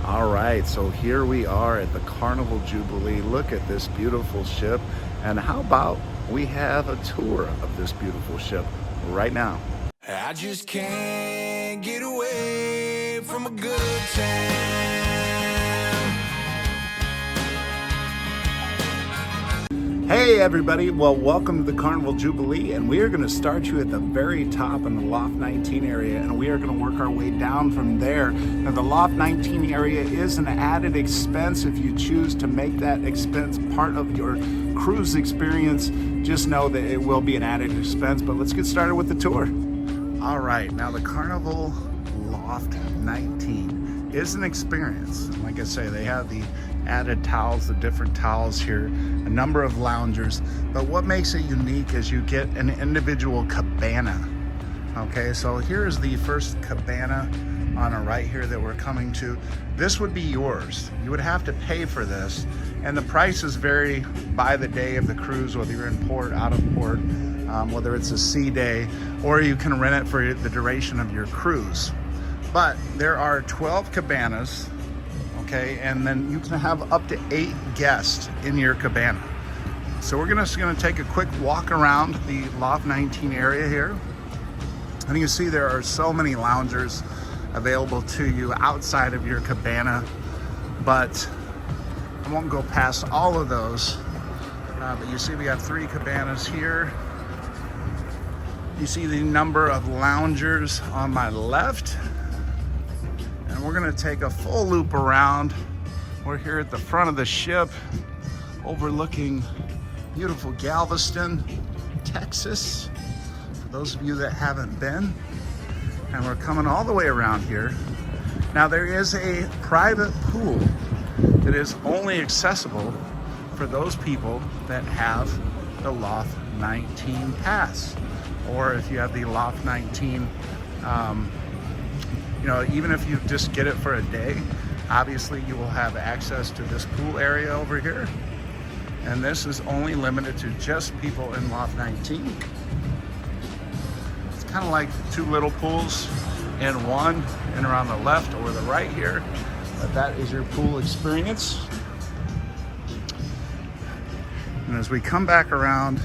All right, so here we are at the Carnival Jubilee. Look at this beautiful ship. And how about we have a tour of this beautiful ship right now? I just can't get away from a good time. Hey everybody, well welcome to the Carnival Jubilee, and we are going to start you at the very top in the Loft 19 area, and we are going to work our way down from there. Now the Loft 19 area is an added expense. If you choose to make that expense part of your cruise experience, just know that it will be an added expense. But let's get started with the tour. All right, now the Carnival Loft 19 is an experience. Like I say, they have the added towels, the different towels here, a number of loungers, but what makes it unique is you get an individual cabana. Okay, so here's the first cabana on a right here that we're coming to. This would be yours. You would have to pay for this, and the prices vary by the day of the cruise, whether you're in port, out of port, whether it's a sea day, or you can rent it for the duration of your cruise. But there are 12 cabanas, okay, and then you can have up to 8 guests in your cabana. So we're just gonna take a quick walk around the Loft 19 area here. And you can see there are so many loungers available to you outside of your cabana, but I won't go past all of those. But you see we have 3 cabanas here. You see the number of loungers on my left. And we're gonna take a full loop around. We're here at the front of the ship, overlooking beautiful Galveston, Texas, for those of you that haven't been. And we're coming all the way around here. Now there is a private pool that is only accessible for those people that have the Loft 19 pass, or if you have the Loft 19 you know, even if you just get it for a day, obviously you will have access to this pool area over here. And this is only limited to just people in Loft 19. It's kind of like 2 little pools in one, and around the left or the right here. But that is your pool experience. And as we come back around,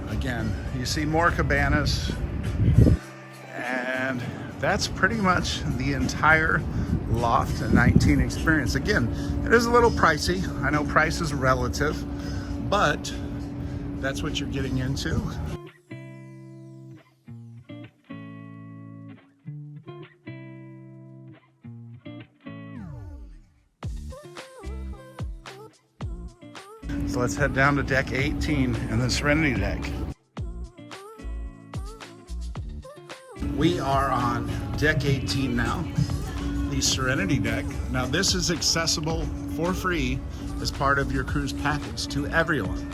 again, you see more cabanas. And that's pretty much the entire Loft 19 experience. Again, it is a little pricey. I know price is relative, but that's what you're getting into. So let's head down to deck 18 and the Serenity deck. We are on deck 18 now, the Serenity deck. Now this is accessible for free as part of your cruise package to everyone.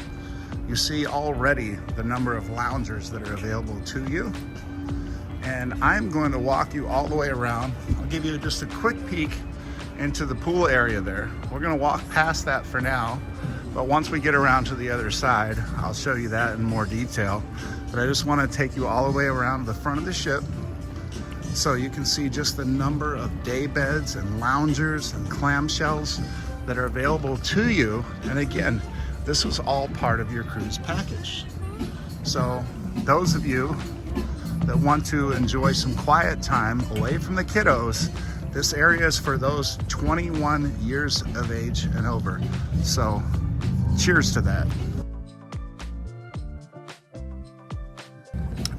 You see already the number of loungers that are available to you. And I'm going to walk you all the way around. I'll give you just a quick peek into the pool area there. We're gonna walk past that for now, but once we get around to the other side, I'll show you that in more detail. But I just want to take you all the way around the front of the ship so you can see just the number of day beds and loungers and clamshells that are available to you. And again, this was all part of your cruise package. So those of you that want to enjoy some quiet time away from the kiddos, this area is for those 21 years of age and over. So cheers to that.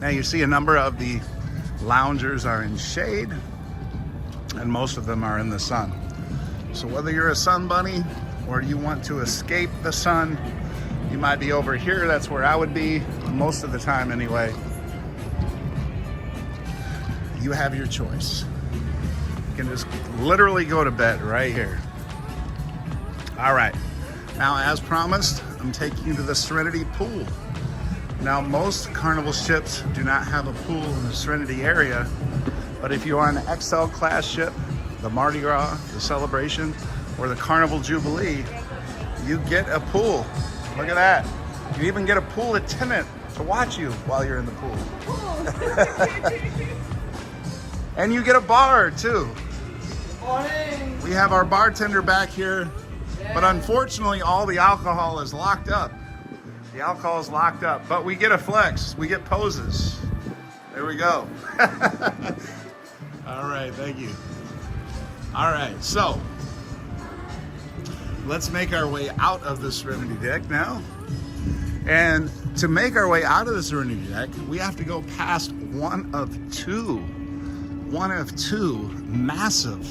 Now you see a number of the loungers are in shade, and most of them are in the sun. So whether you're a sun bunny or you want to escape the sun, you might be over here. That's where I would be most of the time anyway. You have your choice. You can just literally go to bed right here. All right, now as promised, I'm taking you to the Serenity pool. Now, most Carnival ships do not have a pool in the Serenity area, but if you're on an XL class ship, the Mardi Gras, the Celebration, or the Carnival Jubilee, you get a pool. Look at that. You even get a pool attendant to watch you while you're in the pool. And you get a bar too. Oh, hey. We have our bartender back here, but unfortunately all the alcohol is locked up. The alcohol is locked up, but we get a flex, we get poses. There we go. All right, thank you. All right, so let's make our way out of the Serenity Deck now. And to make our way out of the Serenity Deck, we have to go past one of two massive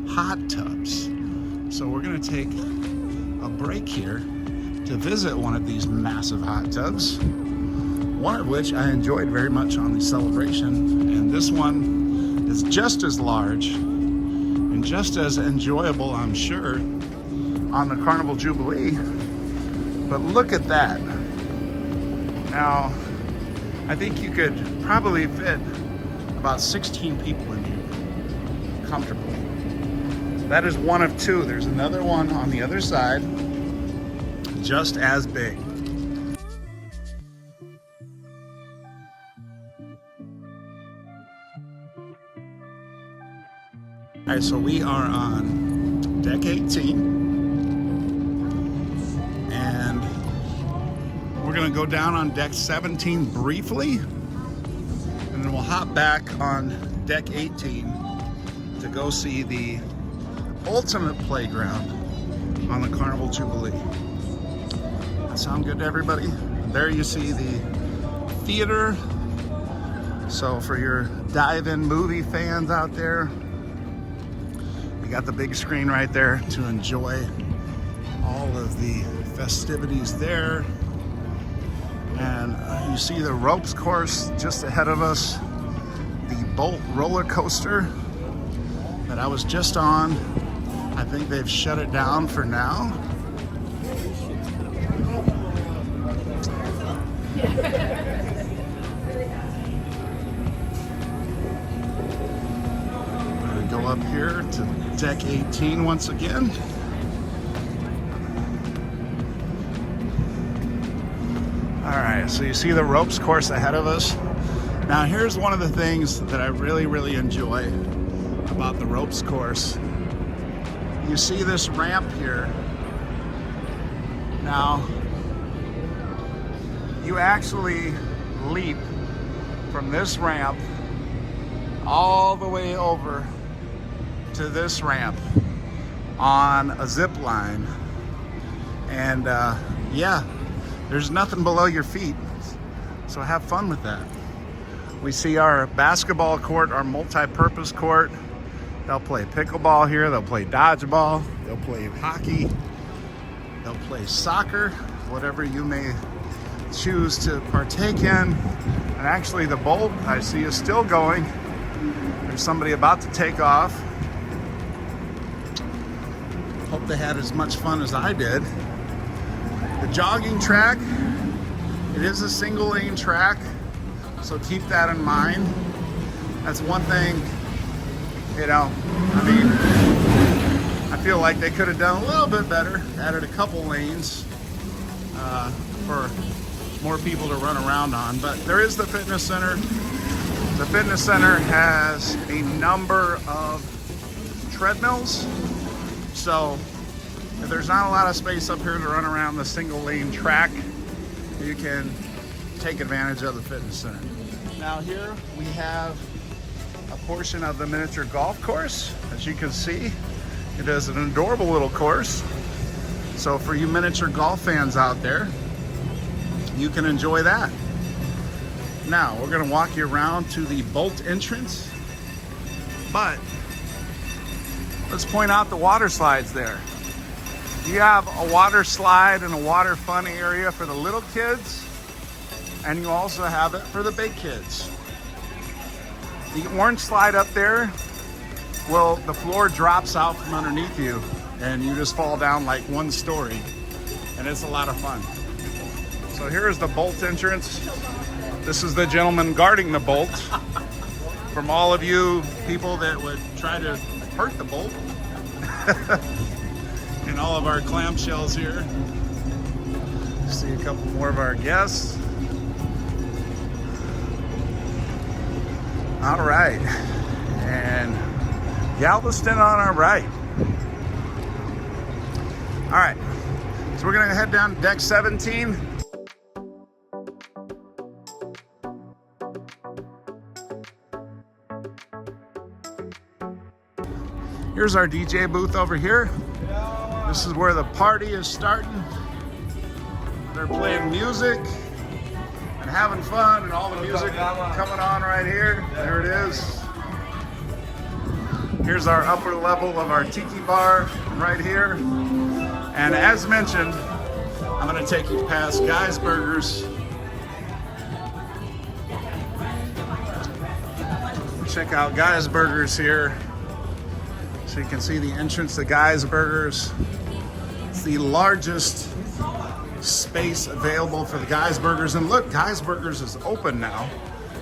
hot tubs. So we're gonna take a break here to visit one of these massive hot tubs, one of which I enjoyed very much on the celebration. And this one is just as large and just as enjoyable, I'm sure, on the Carnival Jubilee. But look at that. Now, I think you could probably fit about 16 people in here comfortably. That is one of two. There's another one on the other side, just as big. All right, so we are on deck 18. And we're gonna go down on deck 17 briefly, and then we'll hop back on deck 18 to go see the ultimate playground on the Carnival Jubilee. That sound good to everybody? There you see the theater. So for your dive-in movie fans out there, we got the big screen right there to enjoy all of the festivities there. And you see the ropes course just ahead of us, the Bolt roller coaster that I was just on. I think they've shut it down for now. I'm gonna go up here to deck 18 once again. All right, so you see the ropes course ahead of us. Now here's one of the things that I really enjoy about the ropes course. You see this ramp here. Now, you actually leap from this ramp all the way over to this ramp on a zip line. And yeah, there's nothing below your feet, so have fun with that. We see our basketball court, our multi-purpose court. They'll play pickleball here, they'll play dodgeball, they'll play hockey, they'll play soccer, whatever you may choose to partake in. And actually the bolt I see is still going. There's somebody about to take off. Hope they had as much fun as I did. The jogging track, it is a single lane track, so keep that in mind. That's one thing, you know, I mean, I feel like they could have done a little bit better, added a couple lanes for more people to run around on. But there is the fitness center. The fitness center has a number of treadmills, so if there's not a lot of space up here to run around the single lane track, you can take advantage of the fitness center. Now here we have a portion of the miniature golf course. As you can see, it is an adorable little course. So for you miniature golf fans out there, you can enjoy that. Now we're gonna walk you around to the bolt entrance, but let's point out the water slides there. You have a water slide and a water fun area for the little kids, and you also have it for the big kids. The orange slide up there, well, the floor drops out from underneath you and you just fall down like one story, and it's a lot of fun. So here's the bolt entrance. This is the gentleman guarding the bolt. From all of you people that would try to hurt the bolt. And all of our clamshells here. See a couple more of our guests. All right, and Galveston on our right. All right, so we're gonna head down to deck 17. Here's our DJ booth over here. This is where the party is starting. They're playing music and having fun, and all the music coming on right here. There it is. Here's our upper level of our tiki bar right here. And as mentioned, I'm gonna take you past Guy's Burgers. Check out Guy's Burgers here. So you can see the entrance to Guy's Burgers. It's the largest space available for the Guy's Burgers. And look, Guy's Burgers is open now.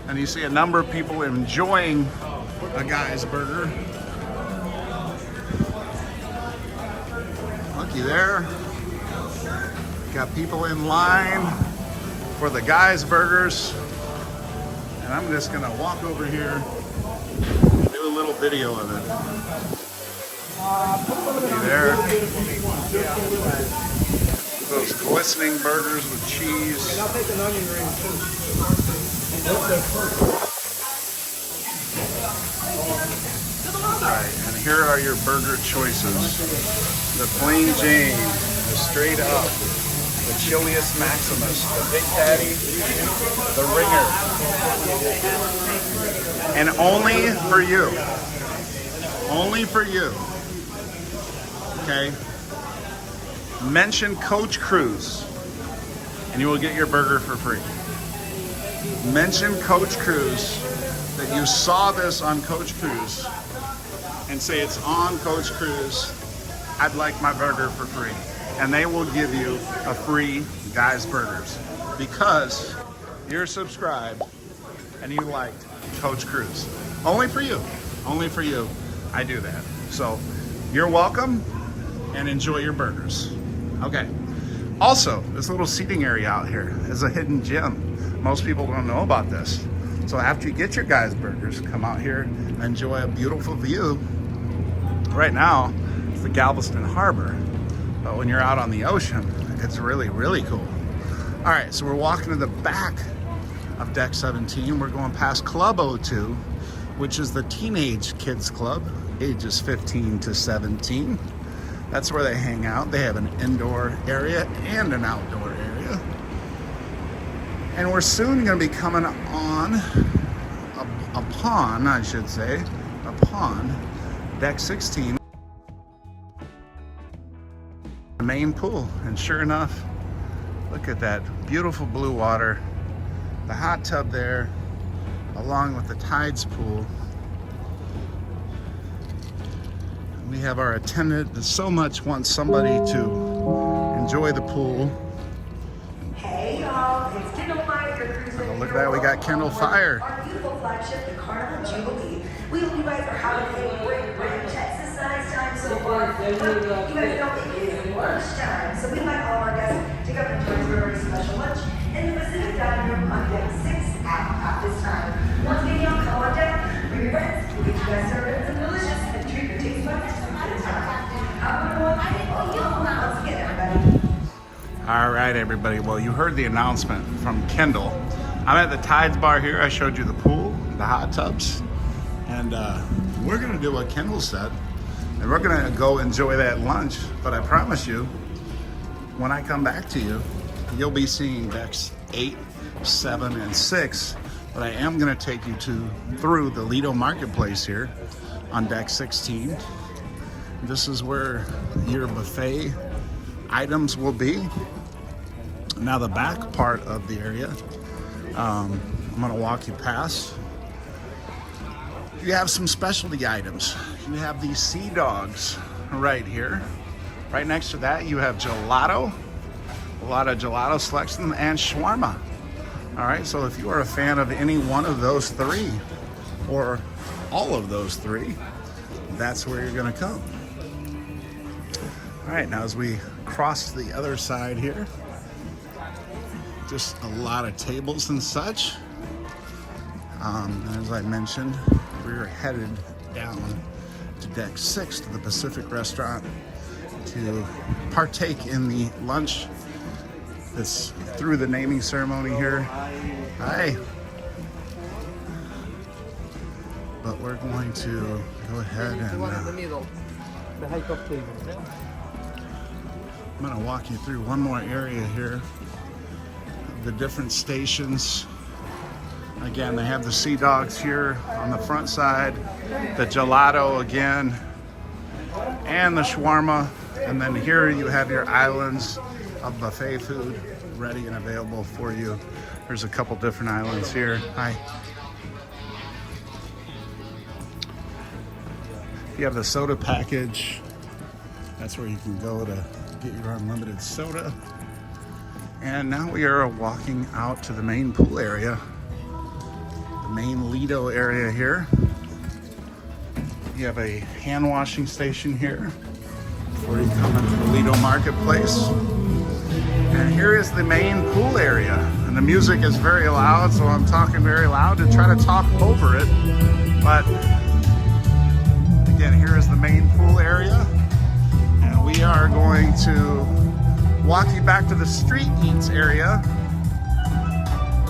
And you see a number of people enjoying a Guy's Burger. Looky there. Got people in line for the Guy's Burgers. And I'm just gonna walk over here and do a little video of it. See there. Those glistening burgers with cheese. And I'll take an onion ring too. Right, and here are your burger choices. The plain Jane, the straight up, the chiliest Maximus, the big patty, the ringer. And only for you. Only for you. Okay? Mention Coach Cruz and you will get your burger for free. Mention Coach Cruz, that you saw this on Coach Cruz, and say it's on Coach Cruz. I'd like my burger for free. And they will give you a free Guy's Burgers because you're subscribed and you liked Coach Cruz. Only for you. Only for you. I do that. So you're welcome and enjoy your burgers. Okay. Also, this little seating area out here is a hidden gem. Most people don't know about this. So after you get your Guy's Burgers, come out here and enjoy a beautiful view. Right now, it's the Galveston Harbor. But when you're out on the ocean, it's really, really cool. All right, so we're walking to the back of Deck 17. We're going past Club 02, which is the teenage kids club, ages 15 to 17. That's where they hang out. They have an indoor area and an outdoor area. And we're soon going to be coming upon Deck 16, the main pool. And sure enough, look at that beautiful blue water, the hot tub there, along with the tides pool. We have our attendant that so much wants somebody to enjoy the pool. Hey y'all, it's Kendall Fire, your cruise with Look at that, we got Kendall Fire. Our beautiful flagship, the Carnival Jubilee. We hope you guys are having a great Texas nice time so far. But you guys know it is lunchtime, so we'd like all of our guests to come and join us for a very special lunch in the Pacific Dining Room on Deck 6 at this time. Once again, y'all come on down, bring your friends, we'll get you guys served and some delicious and treat your taste buds at a time. Once again, everybody. All right, everybody. Well, you heard the announcement from Kendall. I'm at the Tides Bar here. I showed you the pool, the hot tubs, and we're gonna do a Kendall set, and we're gonna go enjoy that lunch. But I promise you, when I come back to you, you'll be seeing decks 8, 7, and 6. But I am gonna take you through the Lido Marketplace here on deck 16. This is where your buffet items will be. Now the back part of the area, I'm gonna walk you past. You have some specialty items. You have these sea dogs right here. Right next to that, you have gelato, a lot of gelato selection, and shawarma. All right, so if you are a fan of any one of those three, or all of those three, that's where you're gonna come. All right, now as we cross to the other side here, just a lot of tables and such. As I mentioned, we're headed down to deck 6 to the Pacific Restaurant to partake in the lunch that's through the naming ceremony here. Hi. But we're going to go ahead and I'm going to walk you through one more area here. The different stations. Again, they have the sea dogs here on the front side, the gelato again, and the shawarma. And then here you have your islands of buffet food ready and available for you. There's a couple different islands here. Hi. You have the soda package. That's where you can go to get your unlimited soda. And now we are walking out to the main pool area, the main Lido area here. You have a hand washing station here before you come into the Lido marketplace. And here is the main pool area. And the music is very loud, so I'm talking very loud to try to talk over it. But again, here is the main pool area. And we are going to walk you back to the street eats area.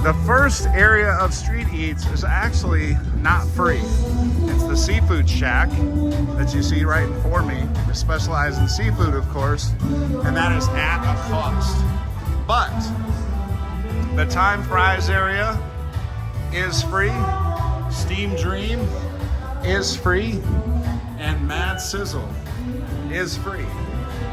The first area of street eats is actually not free. It's the seafood shack that you see right before me. They specialize in seafood, of course, and that is at a cost. But the Time Fries area is free, Steam Dream is free, and Mad Sizzle is free.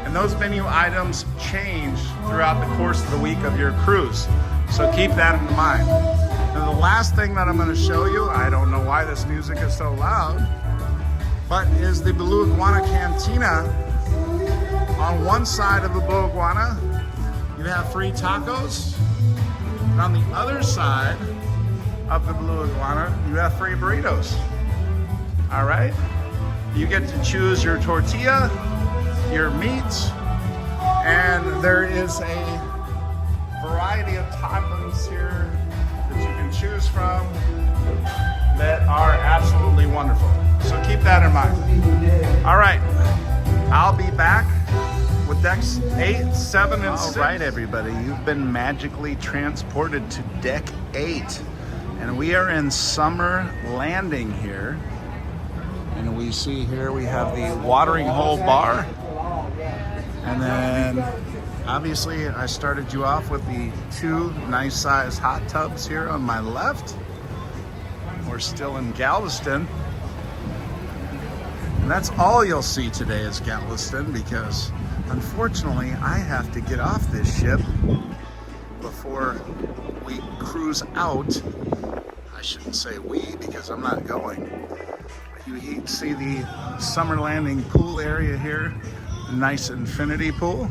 And those menu items change throughout the course of the week of your cruise. So keep that in mind. Now the last thing that I'm going to show you, I don't know why this music is so loud, but is the Blue Iguana Cantina. On one side of the Blue Iguana, you have free tacos. And on the other side of the Blue Iguana, you have free burritos. All right? You get to choose your tortilla, your meats, and there is a variety of toppings here that you can choose from that are absolutely wonderful. So keep that in mind. All right, I'll be back with decks 8, 7, and 6. All right, everybody, you've been magically transported to deck 8, and we are in Summer Landing here. And we see here we have the watering hole bar. And then obviously I started you off with the 2 nice size hot tubs here on my left. We're still in Galveston. And that's all you'll see today is Galveston, because unfortunately I have to get off this ship before we cruise out. I shouldn't say we, because I'm not going. You see the Summer Landing pool area here, nice infinity pool.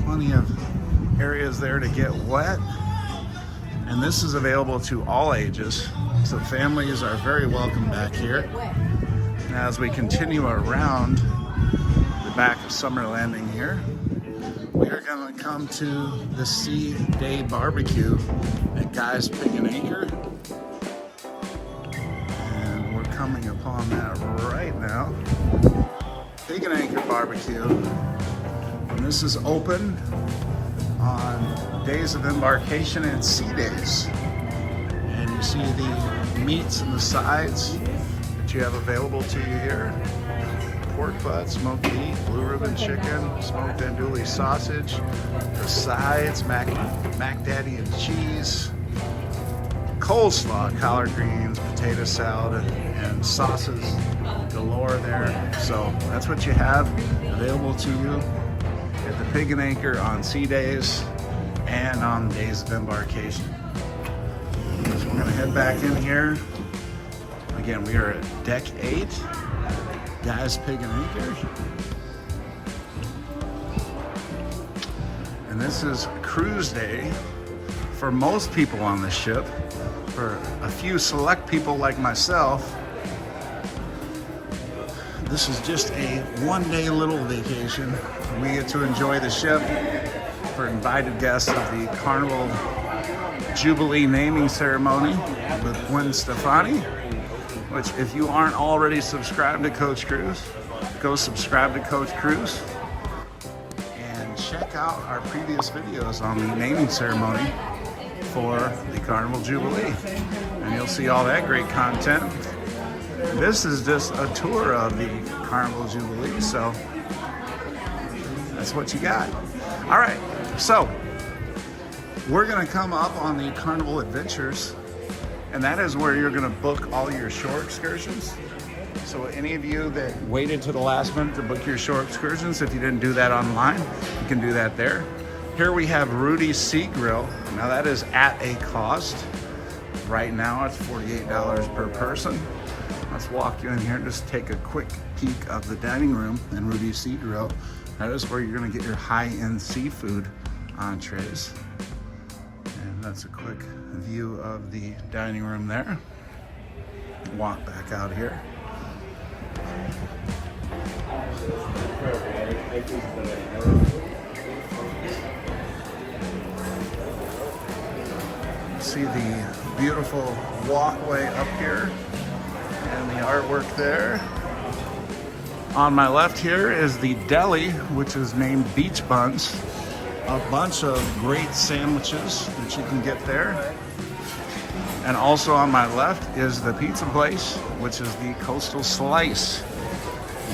Plenty of areas there to get wet. And this is available to all ages, so families are very welcome back here. And as we continue around the back of Summer Landing here, we are going to come to the Sea Day Barbecue at Guy's Pig and Anchor. Coming upon that right now. Pig and Anchor Barbecue. And this is open on days of embarkation and sea days. And you see the meats and the sides that you have available to you here. Pork butt, smoked beef, blue ribbon chicken, smoked andouille sausage. The sides, mac daddy and cheese. Coleslaw, collard greens, potato salad, and sauces galore there. So that's what you have available to you at the Pig and Anchor on sea days and on days of embarkation. So we're going to head back in here. Again, we are at deck 8, Guy's Pig and Anchor. And this is cruise day for most people on the ship. For a few select people like myself, this is just a one-day little vacation. We get to enjoy the ship for invited guests of the Carnival Jubilee Naming Ceremony with Gwen Stefani. which if you aren't already subscribed to Coach Cruz, go subscribe to Coach Cruz and check out our previous videos on the naming ceremony for the Carnival Jubilee. And you'll see all that great content. This is just a tour of the Carnival Jubilee, so that's what you got. All right, so we're gonna come up on the Carnival Adventures, and that is where you're gonna book all your shore excursions. So any of you that waited to the last minute to book your shore excursions, if you didn't do that online, you can do that there. Here we have Rudy's Sea Grill. Now that is at a cost. Right now it's $48 per person. Let's walk you in here and just take a quick peek of the dining room in Rudy's Sea Grill. That is where you're gonna get your high-end seafood entrees. And that's a quick view of the dining room there. Walk back out here. See the beautiful walkway up here and the artwork there. On my left here is the deli, which is named Beach Buns. A bunch of great sandwiches that you can get there. And also on my left is the pizza place, which is the Coastal Slice.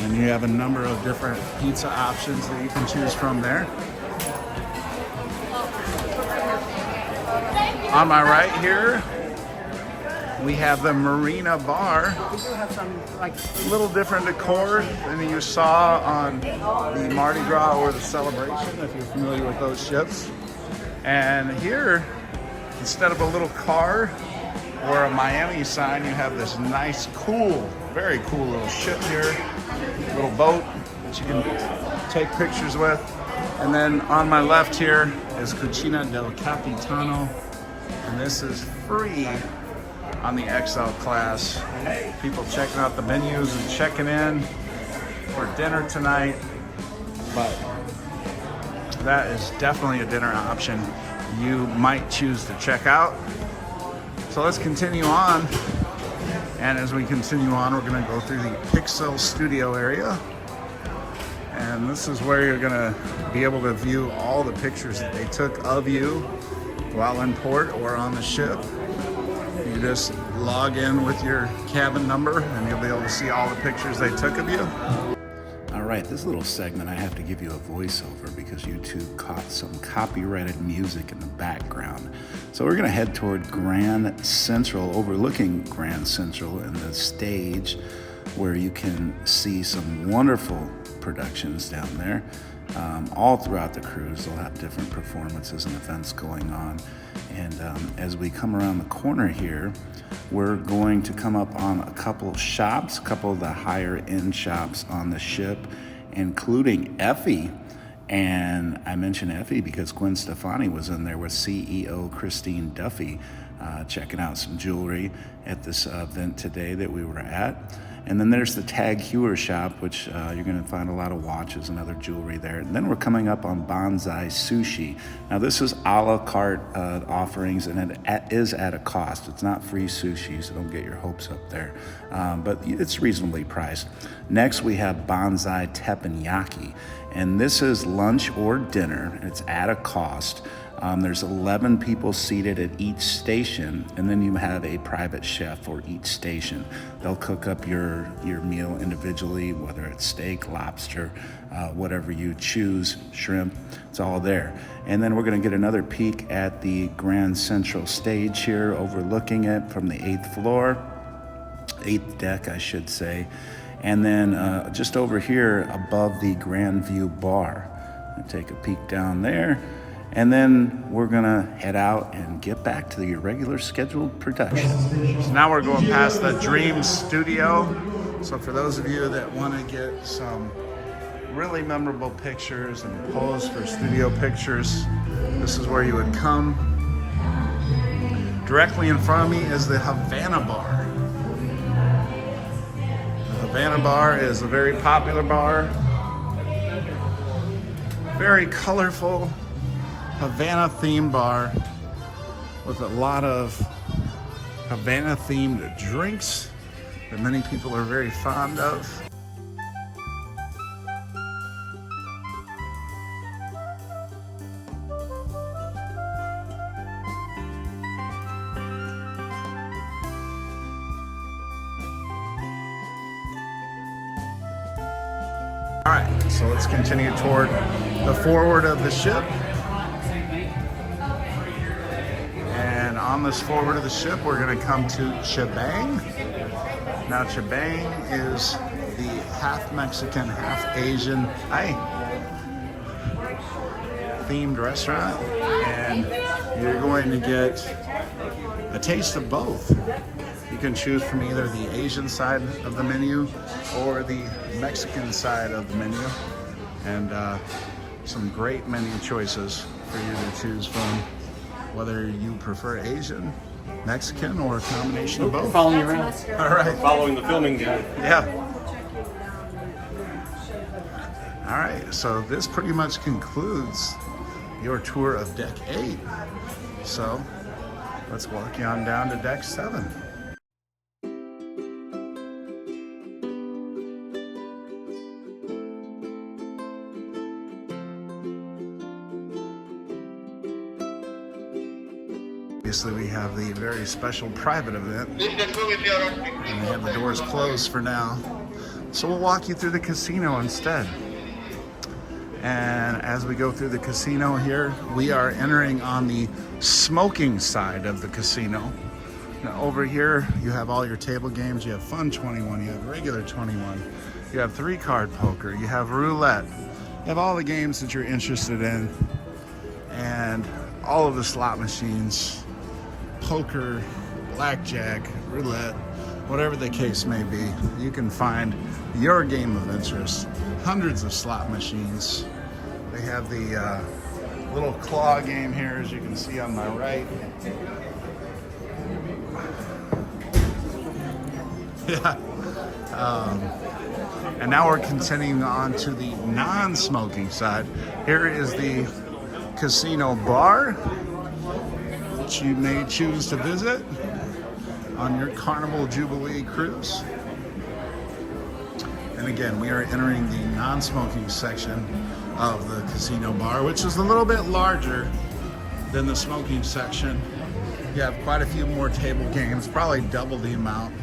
And you have a number of different pizza options that you can choose from there. On my right here, we have the Marina Bar. We do have some like Little different decor than you saw on the Mardi Gras or the Celebration, if you're familiar with those ships. And here, instead of a little car or a Miami sign, you have this nice, cool, very cool little ship here, little boat that you can take pictures with. And then on my left here is Cucina del Capitano, and this is free on the XL class. People checking out the menus and checking in for dinner tonight, but that is definitely a dinner option you might choose to check out. So let's continue on, and as we continue on, we're going to go through the Pixel Studio area, and this is where you're going to be able to view all the pictures that they took of you while in port or on the ship. You just log in with your cabin number and you'll be able to see all the pictures they took of you. All right, this little segment I have to give you a voiceover because YouTube caught some copyrighted music in the background. So we're gonna head toward Grand Central, overlooking Grand Central and the stage where you can see some wonderful productions down there. All throughout the cruise, they'll have different performances and events going on. And as we come around the corner here, we're going to come up on a couple of shops, a couple of the higher end shops on the ship, including Effie. And I mention Effie because Gwen Stefani was in there with CEO Christine Duffy, checking out some jewelry at this event today that we were at. And then there's the Tag Heuer shop, which you're going to find a lot of watches and other jewelry there. And then we're coming up on Bonsai Sushi. Now this is a la carte offerings, and it is at a cost. It's not free sushi, so don't get your hopes up there. But it's reasonably priced. Next we have Bonsai Teppanyaki. And this is lunch or dinner. It's at a cost. There's 11 people seated at each station, and then you have a private chef for each station. They'll cook up your meal individually, whether it's steak, lobster, whatever you choose, shrimp, it's all there. And then we're gonna get another peek at the Grand Central stage here, overlooking it from the 8th floor, 8th deck, I should say. And then just over here above the Grand View Bar. I'll take a peek down there. And then we're gonna head out and get back to the regular scheduled production. So now we're going past the Dream Studio. So for those of you that wanna get some really memorable pictures and pose for studio pictures, this is where you would come. Directly in front of me is the Havana Bar. The Havana Bar is a very popular bar. Very colorful Havana themed bar with a lot of Havana themed drinks that many people are very fond of. All right, so let's continue toward the forward of the ship. And on this forward of the ship, we're gonna come to Chibang. Now Chibang is the half Mexican, half Asian themed restaurant. And you're going to get a taste of both. You can choose from either the Asian side of the menu or the Mexican side of the menu, and some great menu choices for you to choose from, whether you prefer Asian, Mexican, or a combination of both. Following you around. All right. Following the filming guy. Yeah. All right, so this pretty much concludes your tour of Deck 8. So let's walk you on down to Deck 7. Obviously, we have the very special private event, and we have the doors closed for now. So we'll walk you through the casino instead. And as we go through the casino here, we are entering on the smoking side of the casino. Now over here, you have all your table games. You have Fun 21, you have Regular 21, you have 3-card poker, you have roulette. You have all the games that you're interested in, and all of the slot machines, poker, blackjack, roulette, whatever the case may be. You can find your game of interest. Hundreds of slot machines. They have the little claw game here, as you can see on my right. Yeah. And now we're continuing on to the non-smoking side. Here is the casino bar, which you may choose to visit on your Carnival Jubilee cruise. And again, we are entering the non-smoking section of the casino bar, which is a little bit larger than the smoking section. You have quite a few more table games, probably double the amount.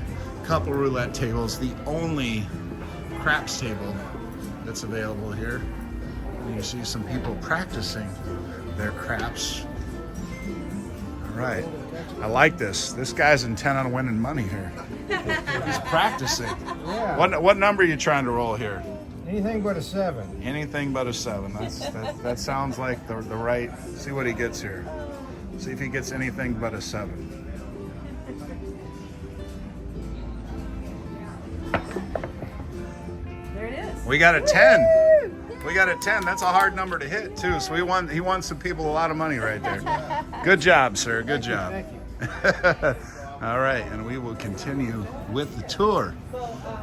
A couple roulette tables, the only craps table that's available here. And you see some people practicing their craps. All right, I like this. This guy's intent on winning money here. He's practicing. Yeah. What number are you trying to roll here? Anything but a 7. Anything but a 7. That sounds like the right. See what he gets here. See if he gets anything but a 7. There it is. We got a 10. We got a 10. That's a hard number to hit too. So he won some people a lot of money right there. Good job, sir. Good job. Thank you. All right, and we will continue with the tour.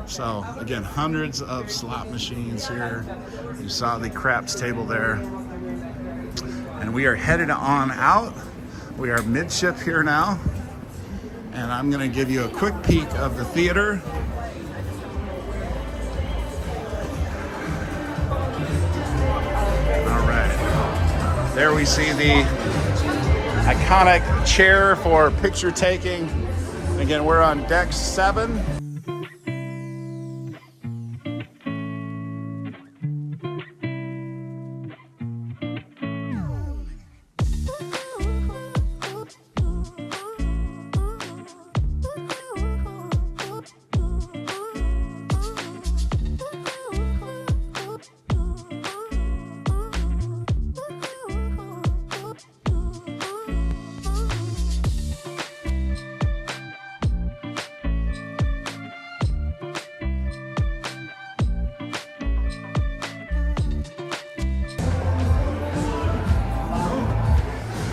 So again, hundreds of slot machines here. You saw the craps table there. And we are headed on out. We are midship here now. And I'm gonna give you a quick peek of the theater. All right, there we see the iconic chair for picture taking. Again, we're on deck 7.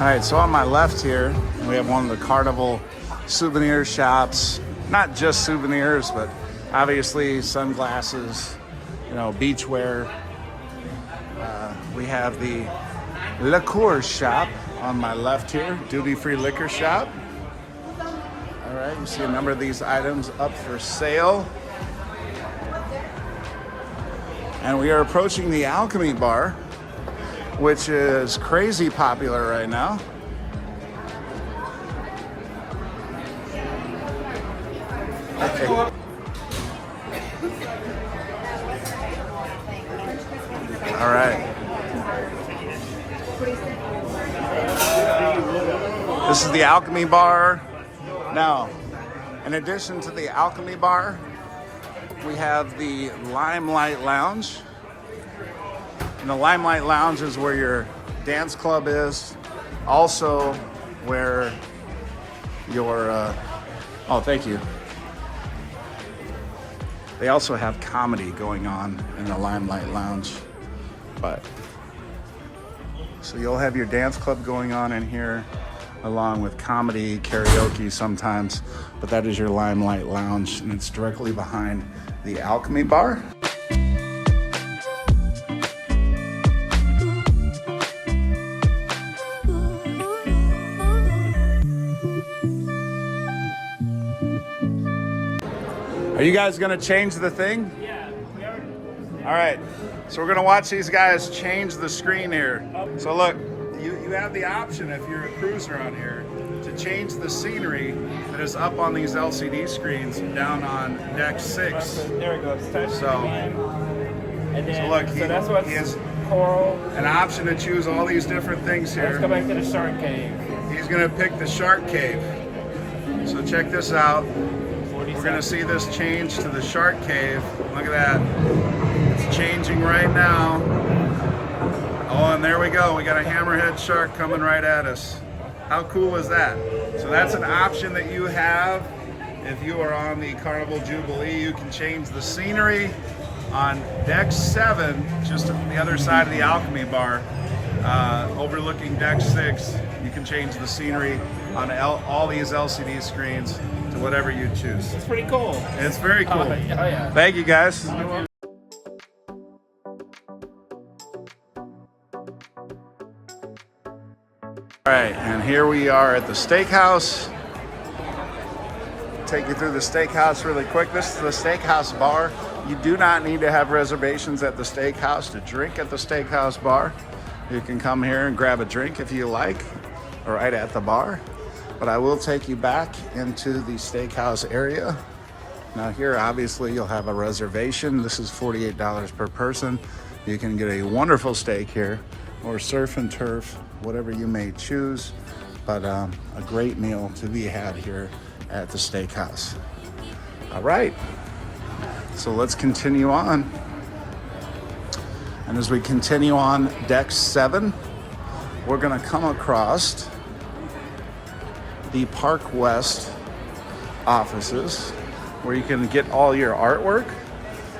All right, so on my left here, we have one of the Carnival souvenir shops. Not just souvenirs, but obviously sunglasses, you know, beachwear. We have the liqueur shop on my left here, duty-free liquor shop. All right, you see a number of these items up for sale. And we are approaching the Alchemy Bar, which is crazy popular right now. Okay. All right. This is the Alchemy Bar. Now, in addition to the Alchemy Bar, we have the Limelight Lounge. And the Limelight Lounge is where your dance club is. Also where your, oh, thank you. They also have comedy going on in the Limelight Lounge. But, so you'll have your dance club going on in here, along with comedy, karaoke sometimes, but that is your Limelight Lounge, and it's directly behind the Alchemy Bar. Are you guys gonna change the thing? Yeah, we are. All right, so we're gonna watch these guys change the screen here. So look, you have the option, if you're a cruiser on here, to change the scenery that is up on these LCD screens down on deck 6. There it goes. Touch So, and then, so look, that's what's he has coral. an option to choose all these different things Let's here. go back to the shark cave. He's gonna pick the Shark Cave. So check this out. We're gonna see this change to the Shark Cave. Look at that. It's changing right now. Oh, and there we go. We got a hammerhead shark coming right at us. How cool is that? So that's an option that you have. If you are on the Carnival Jubilee, you can change the scenery on deck 7, just on the other side of the Alchemy Bar, overlooking deck 6. You can change the scenery on all these LCD screens to whatever you choose. It's pretty cool. It's very cool. Oh, yeah. Thank you, guys. All right, and here we are at the steakhouse. Take you through the steakhouse really quick. This is the steakhouse bar. You do not need to have reservations at the steakhouse to drink at the steakhouse bar. You can come here and grab a drink if you like, right at the bar. But I will take you back into the steakhouse area. Now here, obviously, you'll have a reservation. This is $48 per person. You can get a wonderful steak here, or surf and turf, whatever you may choose. But a great meal to be had here at the steakhouse. All right, so let's continue on. And as we continue on deck 7, we're gonna come across the Park West offices where you can get all your artwork.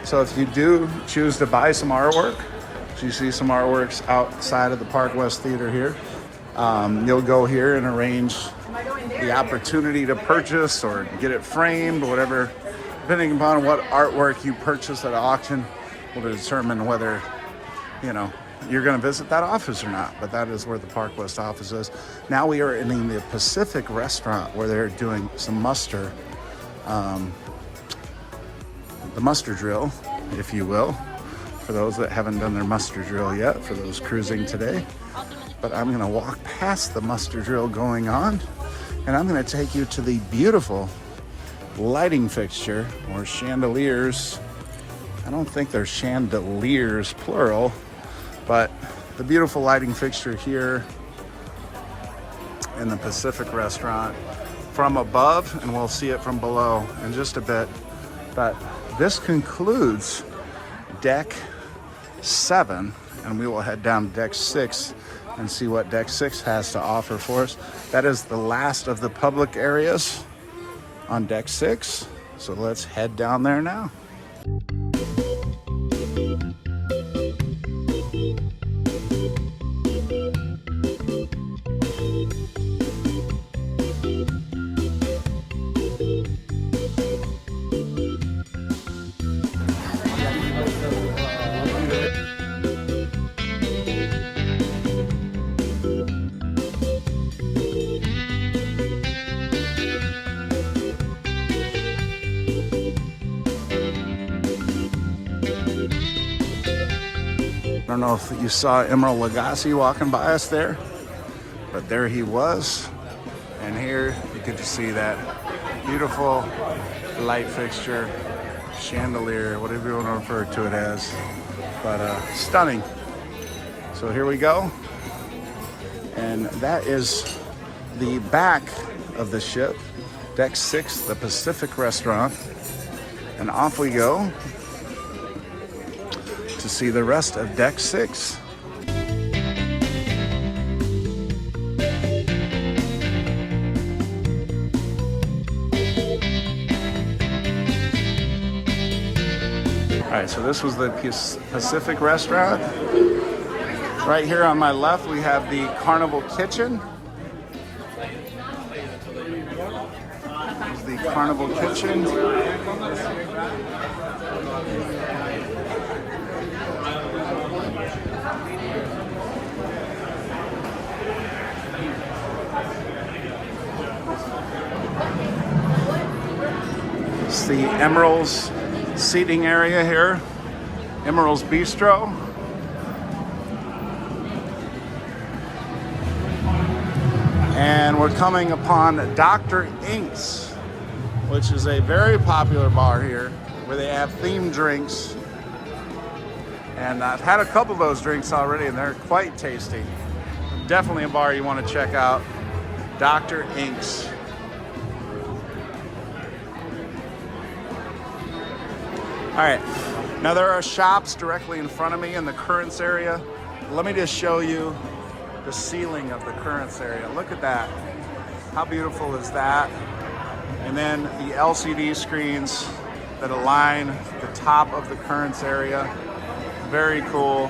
So if you do choose to buy some artwork, so you see some artworks outside of the Park West Theater here, you'll go here and arrange the opportunity to purchase or get it framed, whatever, depending upon what artwork you purchase at auction will determine whether, you know, you're going to visit that office or not. But that is where the Park West office is. Now we are in the Pacific restaurant where they're doing some muster, the muster drill, if you will, for those that haven't done their muster drill yet, for those cruising today. But I'm going to walk past the muster drill going on, and I'm going to take you to the beautiful lighting fixture, or chandeliers. I don't think they're chandeliers plural, but the beautiful lighting fixture here in the Pacific restaurant from above, and we'll see it from below in just a bit. But this concludes deck 7, and we will head down to deck 6 and see what deck 6 has to offer for us. That is the last of the public areas on deck 6, so let's head down there now. don't know if you saw Emerald Lagasse walking by us there, but there he was. And here you get to see that beautiful light fixture, chandelier, whatever you want to refer to it as, but stunning. So here we go. And that is the back of the ship, Deck 6, the Pacific Restaurant. And off we go to see the rest of Deck 6. All right, so this was the Pacific Restaurant. Right here on my left, we have the Carnival Kitchen. This is the Carnival Kitchen. It's the Emerald's seating area here, Emerald's Bistro. And we're coming upon Dr. Ink's, which is a very popular bar here where they have themed drinks. And I've had a couple of those drinks already and they're quite tasty. Definitely a bar you want to check out, Dr. Ink's. All right, now there are shops directly in front of me in the currents area. Let me just show you the ceiling of the currents area. Look at that. How beautiful is that? And then the LCD screens that align the top of the currents area. Very cool.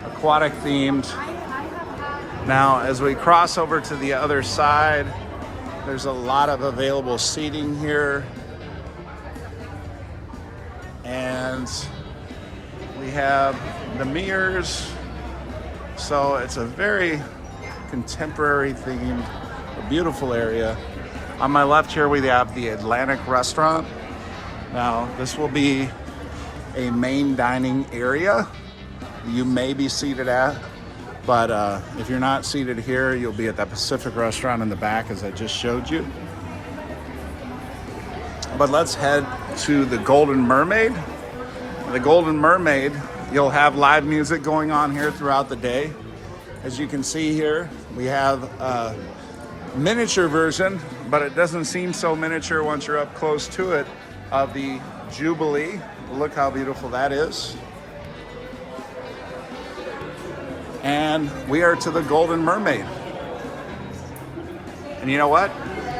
Aquatic themed. Now, as we cross over to the other side, there's a lot of available seating here. And we have the mirrors. So it's a very contemporary themed, a beautiful area. On my left here, we have the Atlantic Restaurant. Now, this will be a main dining area you may be seated at, but if you're not seated here, you'll be at that Pacific Restaurant in the back as I just showed you. But let's head to the Golden Mermaid. The Golden Mermaid, you'll have live music going on here throughout the day. As you can see here, we have a miniature version, but it doesn't seem so miniature once you're up close to it, of the Jubilee. Look how beautiful that is. And we are to the Golden Mermaid. And you know what?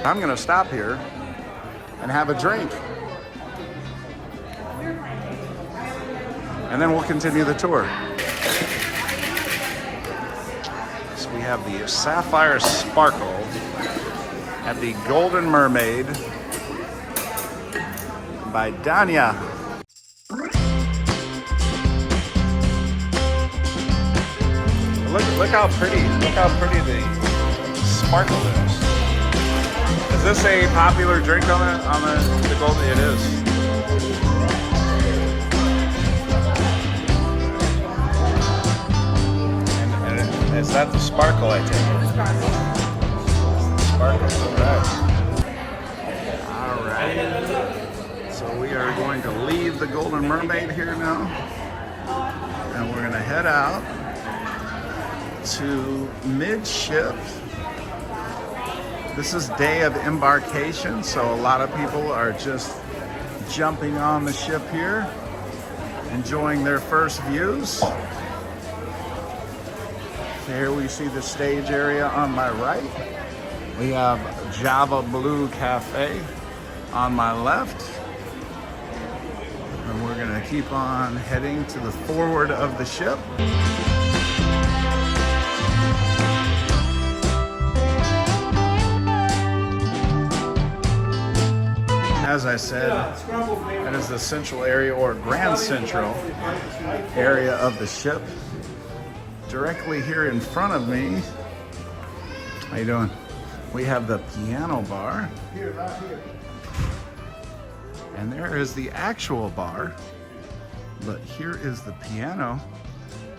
I'm gonna stop here and have a drink. And then we'll continue the tour. So we have the Sapphire Sparkle at the Golden Mermaid by Danya. Look how pretty the sparkle is. Is this a popular drink on the Golden? It is. And is that the sparkle I take it? Sparkle, all right. So we are going to leave the Golden Mermaid here now. And we're gonna head out to midship. This is day of embarkation, so a lot of people are just jumping on the ship here, enjoying their first views. Here we see the stage area on my right. We have Java Blue Cafe on my left. And we're gonna keep on heading to the forward of the ship. As I said, that is the central area, or Grand Central area of the ship. Directly here in front of me, how you doing? We have the piano bar. And there is the actual bar, but here is the piano.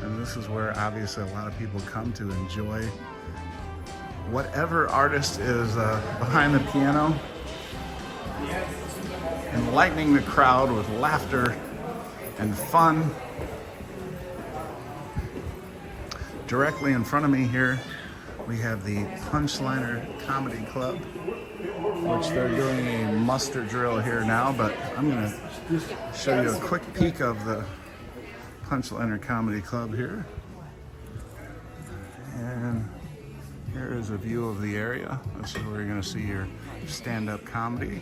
And this is where obviously a lot of people come to enjoy whatever artist is behind the piano, enlightening the crowd with laughter and fun. Directly in front of me here, we have the Punchliner Comedy Club, which they're doing a muster drill here now, but I'm gonna show you a quick peek of the Punchliner Comedy Club here. And here is a view of the area. This is where you're gonna see your stand-up comedy.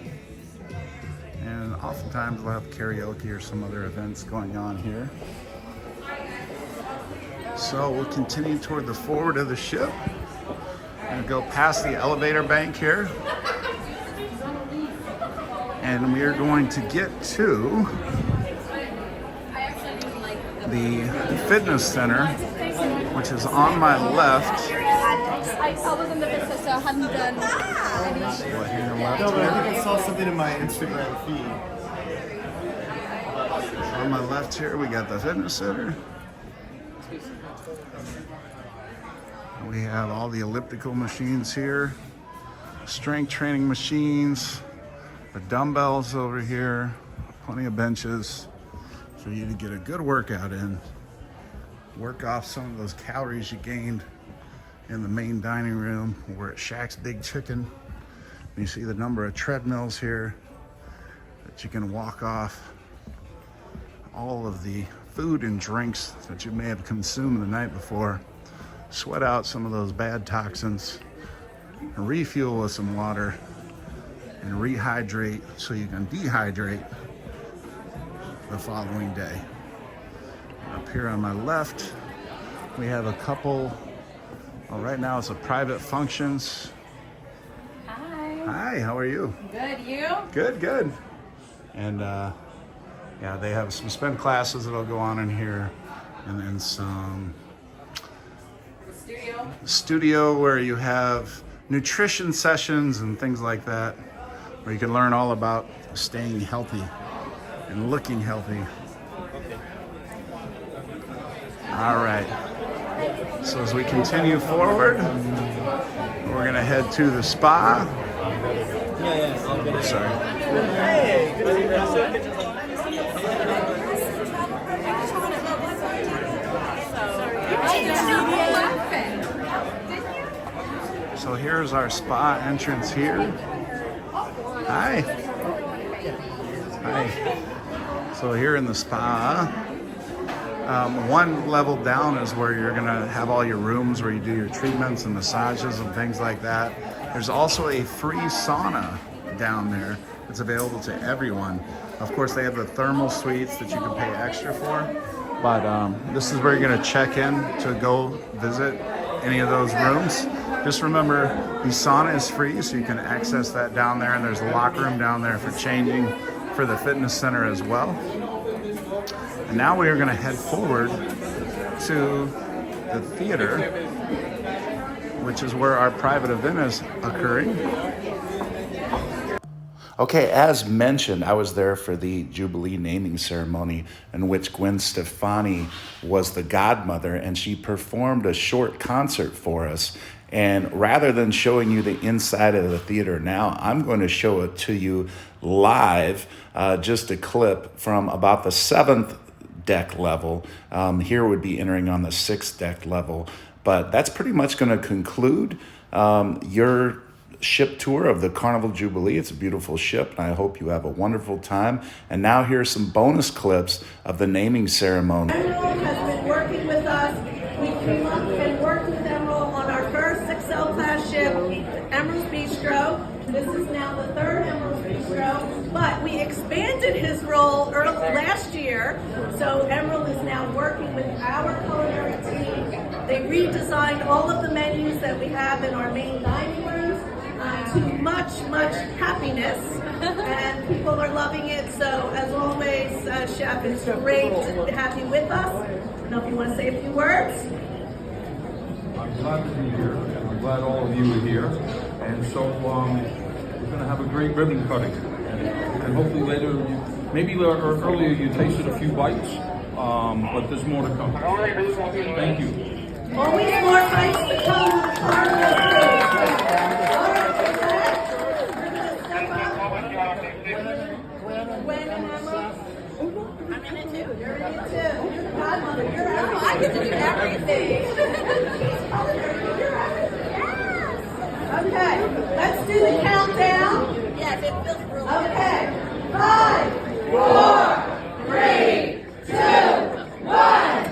And oftentimes we'll have karaoke or some other events going on here. So we'll continue toward the forward of the ship and go past the elevator bank here. And we are going to get to the fitness center, which is on my left. I was in the business, so I hadn't done any. What, here on the left No, but I here? think I saw something in my Instagram feed. On my left here, we got the fitness center. We have all the elliptical machines here, strength training machines, the dumbbells over here, plenty of benches for you to get a good workout in. Work off some of those calories you gained in the main dining room. We're at Shaq's Big Chicken. You see the number of treadmills here that you can walk off all of the food and drinks that you may have consumed the night before. Sweat out some of those bad toxins, and refuel with some water, and rehydrate so you can dehydrate the following day. Up here on my left, we have a couple, well, right now it's a private functions. Hi. Hi, how are you? Good, you? Good, good. And yeah, they have some spin classes that'll go on in here, and then some studio where you have nutrition sessions and things like that, where you can learn all about staying healthy and looking healthy. All right, so as we continue forward, we're gonna head to the spa. Sorry. So here's our spa entrance here. Hi. Hi. So here in the spa, one level down is where you're gonna have all your rooms where you do your treatments and massages and things like that. There's also a free sauna down there that's available to everyone. Of course, they have the thermal suites that you can pay extra for, but this is where you're gonna check in to go visit any of those rooms. Just remember, the sauna is free, so you can access that down there, and there's a locker room down there for changing for the fitness center as well. And now we are gonna head forward to the theater, which is where our private event is occurring. Okay, as mentioned, I was there for the Jubilee naming ceremony in which Gwen Stefani was the godmother, and she performed a short concert for us. And rather than showing you the inside of the theater now, I'm going to show it to you live, just a clip from about the 7th deck level. Here would be entering on the 6th deck level. But that's pretty much going to conclude your ship tour of the Carnival Jubilee. It's a beautiful ship, and I hope you have a wonderful time. And now here's some bonus clips of the naming ceremony. Emerald has been working with us. We came up and worked with Emerald on our first XL class ship, Emerald's Bistro. This is now the 3rd Emerald's Bistro, but we expanded his role last year, so Emerald is now working with our culinary team. They redesigned all of the menus that we have in our main dining rooms to much happiness, and people are loving it. So as always, Chef, it's great to have you with us. I don't know if you want to say a few words. I'm glad to be here, and I'm glad all of you are here. And so we're going to have a great ribbon cutting, and hopefully later, maybe earlier you tasted a few bites. but there's more to come. Thank you. Always more fights to come on the Carnival stage. All right, with that, we're going to step up. Gwen and Emma. I'm in it too. You're in it too. You're the godmother. You're out. I get to do everything. Okay, let's do the countdown. Yes, it feels real good. Okay, 5, 4, 3, 2, 1.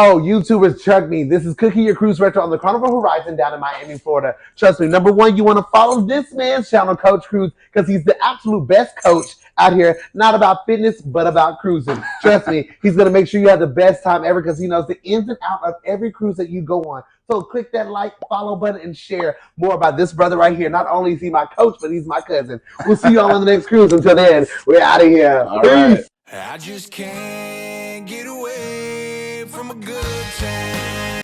Oh, YouTubers, check me. This is Cookie, your cruise director on the Carnival Horizon down in Miami, Florida. Trust me, number one, you want to follow this man's channel, Coach Cruise, because he's the absolute best coach out here. Not about fitness, but about cruising. Trust me, he's going to make sure you have the best time ever because he knows the ins and outs of every cruise that you go on. So click that like, follow button, and share more about this brother right here. Not only is he my coach, but he's my cousin. We'll see you all on the next cruise. Until then, we're out of here. All Peace. right. I just can't get away from a good time.